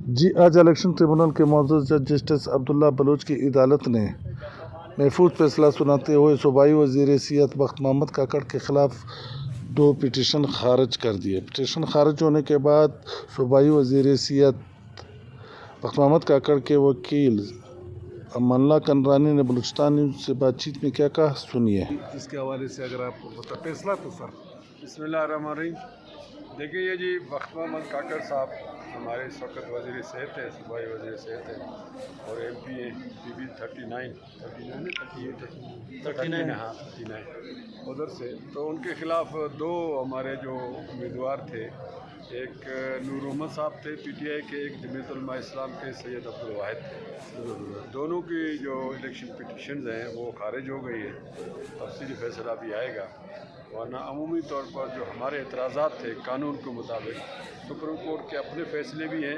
جی آج election tribunal کے معزز جج جسٹس عبداللہ بلوچ کی عدالت نے محفوظ فیصلہ سناتے ہوئے صوبائی وزیر صحت بخت محمد کاکڑ کے خلاف 2 پٹیشن خارج کر دیے۔ پٹیشن خارج ہونے کے بعد صوبائی وزیر صحت بخت محمد کاکڑ کے وکیل امان اللہ کنرانی نے بلوچستان نیوز سے بات چیت میں کیا کہا، سنیے۔ اس کے حوالے سے اگر آپ کو پتہ فیصلہ تو سر بسم اللہ الرحمن الرحیم۔ دیکھیں یہ جی بخت محمد کاکڑ صاحب ہمارے اس وقت وزیر صحت ہے، صوبائی وزیر صحت ہے اور ایم پی ہیں پی بی 39 ادھر سے۔ تو ان کے خلاف 2 ہمارے جو امیدوار تھے، ایک نور محمد صاحب تھے پی ٹی آئی کے، ایک جمعیت علماء اسلام کے سید عبدالواحد تھے۔ دونوں کی جو الیکشن پٹیشنز ہیں وہ خارج ہو گئی ہے، تفصیلی فیصلہ بھی آئے گا، ورنہ عمومی طور پر جو ہمارے اعتراضات تھے قانون کے مطابق سپریم کورٹ کے اپنے فیصلے بھی ہیں